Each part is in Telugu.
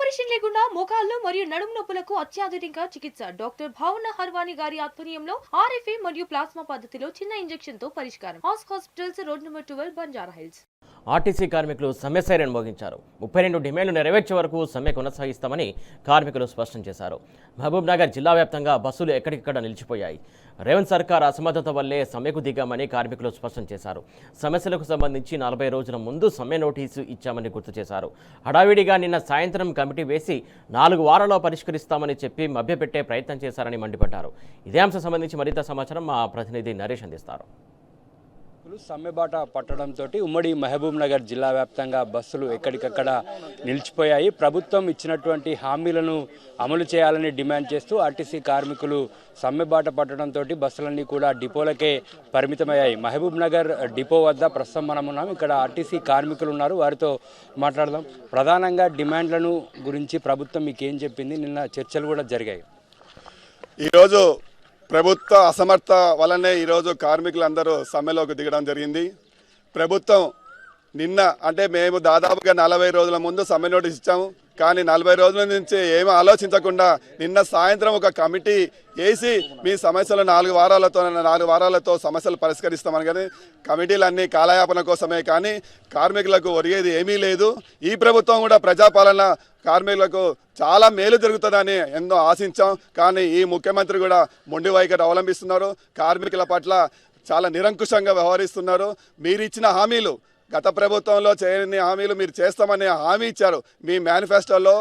ఆపరేషన్ లేకుండా మోకాళ్లు మరియు నడుము నొప్పులకు అత్యాధునిక చికిత్స డాక్టర్ భావన హర్వాని గారి ఆధ్వర్యంలో ఆర్ఎఫ్ఏ మరియు ప్లాస్మా పద్ధతిలో చిన్న ఇంజెక్షన్ తో పరిష్కారం. Hospitals road number 12 Banjara hills. RTC కార్మికులు సమ్మె సైరన్ మోగించారు. 32 డిమాండ్లు నెరవేర్చే వరకు సమ్మె కొనసాగిస్తామని కార్మికులు స్పష్టం చేశారు. మహబూబ్ నగర్ జిల్లా వ్యాప్తంగా బస్సులు ఎక్కడికక్కడ నిలిచిపోయాయి. రేవంత్ సర్కార్ అసమర్థత వల్లే సమ్మెకు దిగామని కార్మికులు స్పష్టం చేశారు. సమస్యలకు సంబంధించి 40 రోజుల ముందు సమ్మె నోటీసు ఇచ్చామని గుర్తు చేశారు. హడావిడిగా నిన్న సాయంత్రం కమిటీ వేసి 4 వారాల్లో పరిష్కరిస్తామని చెప్పి మభ్యపెట్టే ప్రయత్నం చేశారని మండిపడ్డారు. ఇదే అంశం సంబంధించి మరింత సమాచారం మా ప్రతినిధి నరేష్ అందిస్తారు. సమ్మెబాట పట్టడంతో ఉమ్మడి మహబూబ్ నగర్ జిల్లా వ్యాప్తంగా బస్సులు ఎక్కడికక్కడ నిలిచిపోయాయి. ప్రభుత్వం ఇచ్చినటువంటి హామీలను అమలు చేయాలని డిమాండ్ చేస్తూ ఆర్టీసీ కార్మికులు సమ్మెబాట పట్టడంతో బస్సులన్నీ కూడా డిపోలకే పరిమితమయ్యాయి. మహబూబ్ నగర్ డిపో వద్ద ప్రస్తుతం మనం ఉన్నాం. ఇక్కడ ఆర్టీసీ కార్మికులు ఉన్నారు, వారితో మాట్లాడదాం. ప్రధానంగా డిమాండ్లను గురించి ప్రభుత్వం మీకు ఏం చెప్పింది? నిన్న చర్చలు కూడా జరిగాయి. ఈరోజు ప్రభుత్వ అసమర్థ వల్లనే ఈరోజు కార్మికులందరూ సమ్మెలోకి దిగడం జరిగింది. ప్రభుత్వం నిన్న అంటే మేము దాదాపుగా 40 రోజుల ముందు సమ్మె నోటీస్ ఇచ్చాము. కానీ 40 రోజుల నుంచి ఏమీ ఆలోచించకుండా నిన్న సాయంత్రం ఒక కమిటీ వేసి మీ సమస్యలు 4 వారాలతో సమస్యలు పరిష్కరిస్తామని. కానీ కమిటీలన్నీ కాలయాపన కోసమే కానీ కార్మికులకు ఒరిగేది ఏమీ లేదు. ఈ ప్రభుత్వం కూడా ప్రజాపాలన కార్మికులకు చాలా మేలు జరుగుతుందని ఎంతో ఆశించాం. కానీ ఈ ముఖ్యమంత్రి కూడా మొండి వైఖరి అవలంబిస్తున్నారు. కార్మికుల పట్ల చాలా నిరంకుశంగా వ్యవహరిస్తున్నారు. మీరు ఇచ్చిన హామీలు, గత ప్రభుత్వంలో చేయని హామీలు మీరు చేస్తామని హామీ ఇచ్చారు. మీ మేనిఫెస్టోలో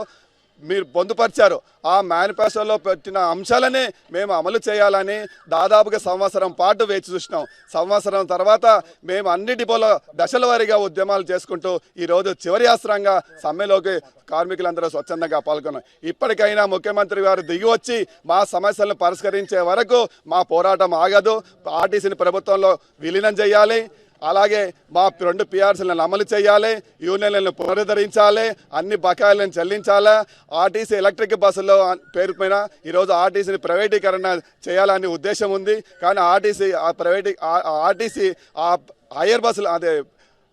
మీరు పొందుపరిచారు. ఆ మేనిఫెస్టోలో పెట్టిన అంశాలనే మేము అమలు చేయాలని దాదాపుగా సంవత్సరం పాటు వేచి చూసినాం. సంవత్సరం తర్వాత మేము అన్ని డిపోల దశల వారీగా ఉద్యమాలు చేసుకుంటూ ఈరోజు చివరి ఆస్త్రంగా సమ్మెలోకి కార్మికులందరూ స్వచ్ఛందంగా పాల్గొన్నాం. ఇప్పటికైనా ముఖ్యమంత్రి గారు దిగి వచ్చి మా సమస్యలను పరిష్కరించే వరకు మా పోరాటం ఆగదు. ఆర్టీసీని ప్రభుత్వంలో విలీనం చేయాలి. అలాగే మా 2 PRCలను అమలు చేయాలి. యూనియన్లను పునరుద్ధరించాలి. అన్ని బకాయిలను చెల్లించాలి. ఆర్టీసీ ఎలక్ట్రిక్ బస్సులో పేరు పైన ఈరోజు ఆర్టీసీని ప్రైవేటీకరణ చేయాలనే ఉద్దేశం ఉంది. కానీ ఆర్టీసీ హైయర్ బస్సులు అదే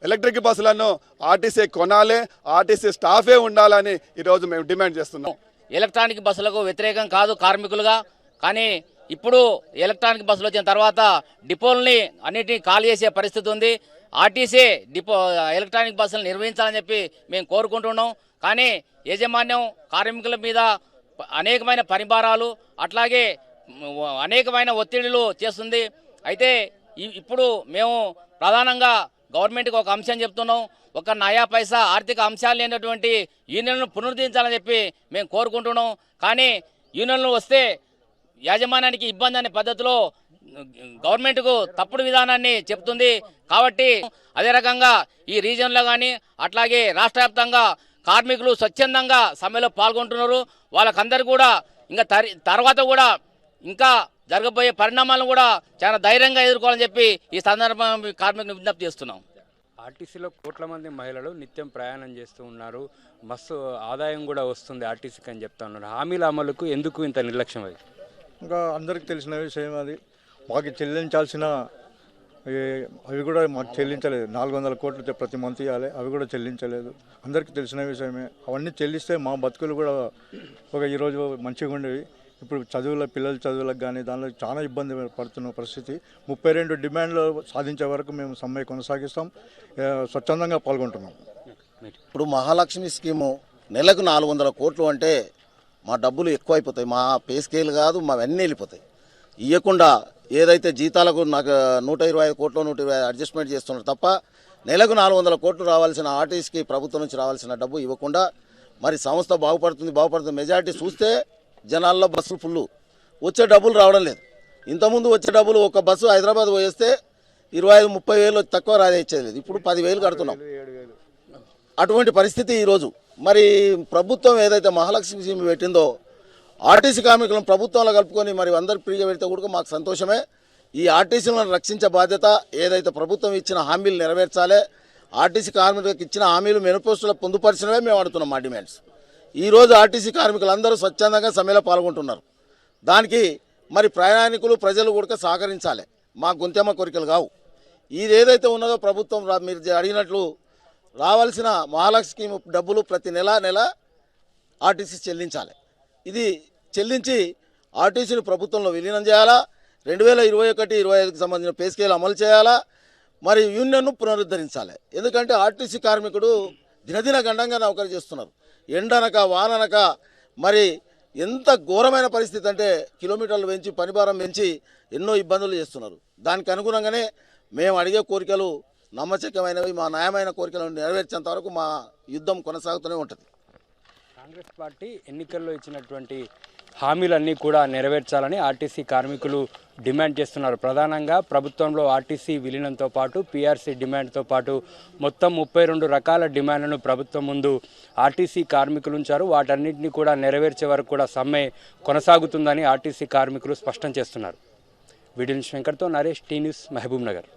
ఎలక్ట్రిక్ బస్సులను ఆర్టీసీ కొనాలి. ఆర్టీసీ స్టాఫే ఉండాలని ఈరోజు మేము డిమాండ్ చేస్తున్నాం. ఎలక్ట్రానిక్ బస్సులకు వ్యతిరేకం కాదు కార్మికులుగా, కానీ ఇప్పుడు ఎలక్ట్రానిక్ బస్సులు వచ్చిన తర్వాత డిపోలని అన్నిటినీ ఖాళీ చేసే పరిస్థితి ఉంది. ఆర్టీసీ డిపో ఎలక్ట్రానిక్ బస్సులు నిర్వహించాలని చెప్పి మేము కోరుకుంటున్నాం. కానీ యాజమాన్యం కార్మికుల మీద అనేకమైన పరిభారాలు అట్లాగే అనేకమైన ఒత్తిడులు చేస్తుంది. అయితే ఇప్పుడు మేము ప్రధానంగా గవర్నమెంట్కి ఒక అంశం చెప్తున్నాం. ఒక నయా పైసా ఆర్థిక అంశాలు లేనటువంటి యూనియన్లను పునరుద్ధరించాలని చెప్పి మేము కోరుకుంటున్నాం. కానీ యూనియన్లు వస్తే యాజమాన్యానికి ఇబ్బంది అనే పద్ధతిలో గవర్నమెంట్కు తప్పుడు విధానాన్ని చెప్తుంది. కాబట్టి అదే రకంగా ఈ రీజియన్లో కానీ అట్లాగే రాష్ట్ర వ్యాప్తంగా కార్మికులు స్వచ్ఛందంగా సమ్మెలో పాల్గొంటున్నారు. వాళ్ళకందరూ కూడా ఇంకా తర్వాత కూడా ఇంకా జరగబోయే పరిణామాలను కూడా చాలా ధైర్యంగా ఎదుర్కోవాలని చెప్పి ఈ సందర్భంగా కార్మికులను విజ్ఞప్తి చేస్తున్నాం. ఆర్టీసీలో కోట్ల మంది మహిళలు నిత్యం ప్రయాణం చేస్తూ ఉన్నారు. మస్తు ఆదాయం కూడా వస్తుంది ఆర్టీసీకి అని చెప్తా ఉన్నారు. హామీల అమలుకు ఎందుకు ఇంత నిర్లక్ష్యం? అది ఇంకా అందరికి తెలిసిన విషయం. అది మాకు చెల్లించాల్సిన అవి కూడా మాకు చెల్లించలేదు. 400 కోట్లు ప్రతి మంత్ ఇవ్వాలి, అవి కూడా చెల్లించలేదు. అందరికీ తెలిసిన విషయమే. అవన్నీ చెల్లిస్తే మా బతుకులు కూడా ఈరోజు మంచిగా ఉండేవి. ఇప్పుడు పిల్లల చదువులకు కానీ దానిలో చాలా ఇబ్బంది పడుతున్న పరిస్థితి. 32 డిమాండ్లు సాధించే వరకు మేము సమ్మె కొనసాగిస్తాం. స్వచ్ఛందంగా పాల్గొంటున్నాం. ఇప్పుడు మహాలక్ష్మి స్కీము నెలకు 400 కోట్లు అంటే మా డబ్బులు ఎక్కువైపోతాయి. మా పే స్కేల్ కాదు, మావన్నీ వెళ్ళిపోతాయి. ఇవ్వకుండా ఏదైతే జీతాలకు నాకు 125 కోట్లు 120 అడ్జస్ట్మెంట్ చేస్తున్నారు తప్ప నెలకు 400 కోట్లు రావాల్సిన ఆర్టీసీకి ప్రభుత్వం నుంచి రావాల్సిన డబ్బు ఇవ్వకుండా మరి సంస్థ బాగుపడుతుంది. మెజారిటీ చూస్తే జనాల్లో బస్సులు ఫుల్లు, వచ్చే డబ్బులు రావడం లేదు. ఇంతకుముందు వచ్చే డబ్బులు ఒక బస్సు హైదరాబాద్ పోయేస్తే 25-30 వేలు తక్కువ రాదేచ్చేది లేదు. ఇప్పుడు 10,000 కడుతున్నాం. అటువంటి పరిస్థితి ఈరోజు. మరి ప్రభుత్వం ఏదైతే మహాలక్ష్మి స్కీమ్ పెట్టిందో ఆర్టీసీ కార్మికులను ప్రభుత్వంలో కలుపుకొని మరి అందరు ఫ్రీగా పెడితే కూడా మాకు సంతోషమే. ఈ ఆర్టీసీలను రక్షించే బాధ్యత ఏదైతే ప్రభుత్వం ఇచ్చిన హామీలు నెరవేర్చాలి. ఆర్టీసీ కార్మికులకు ఇచ్చిన హామీలు మేనిఫెస్టోలో పొందుపరిచినవే మేము అడుగుతున్నాం మా డిమాండ్స్. ఈరోజు ఆర్టీసీ కార్మికులందరూ స్వచ్ఛందంగా సమ్మెలో పాల్గొంటున్నారు. దానికి మరి ప్రయాణికులు ప్రజలు కూడా సహకరించాలి. మా గొంతెమ్మ కోరికలు కావు. ఇది ఏదైతే ఉన్నదో ప్రభుత్వం మీరు అడిగినట్లు రావాల్సిన మహాలక్ష్మి స్కీమ్ డబ్బులు ప్రతి నెల ఆర్టీసీ చెల్లించాలి. ఇది చెల్లించి ఆర్టీసీని ప్రభుత్వంలో విలీనం చేయాలా, 2021-25కి సంబంధించిన పే స్కేల్ అమలు చేయాలా, మరి యూనియన్ను పునరుద్ధరించాలి. ఎందుకంటే ఆర్టీసీ కార్మికుడు దినదిన గండంగా నౌకరీ చేస్తున్నారు. ఎండనక వాననక మరి ఎంత ఘోరమైన పరిస్థితి అంటే కిలోమీటర్లు పెంచి పనిభారం పెంచి ఎన్నో ఇబ్బందులు చేస్తున్నారు. దానికి అనుగుణంగానే మేము అడిగే కోరికలు నమ్మశక్యమైనవి, మా న్యాయమైన కోరికలను నెరవేర్చేంత వరకు మా యుద్ధం కొనసాగుతూనే ఉంటుంది. కాంగ్రెస్ పార్టీ ఎన్నికల్లో ఇచ్చినటువంటి హామీలన్నీ కూడా నెరవేర్చాలని ఆర్టీసీ కార్మికులు డిమాండ్ చేస్తున్నారు. ప్రధానంగా ప్రభుత్వంలో ఆర్టీసీ విలీనంతో పాటు పీఆర్సీ డిమాండ్తో పాటు మొత్తం 32 రకాల డిమాండ్లను ప్రభుత్వం ముందు ఆర్టీసీ కార్మికులు ఉంచారు. వాటన్నింటినీ కూడా నెరవేర్చే వరకు కూడా సమ్మె కొనసాగుతుందని ఆర్టీసీ కార్మికులు స్పష్టం చేస్తున్నారు. వీడియో న్యూస్ వెంకట్తో నరేష్, టీ న్యూస్, మహబూబ్ నగర్.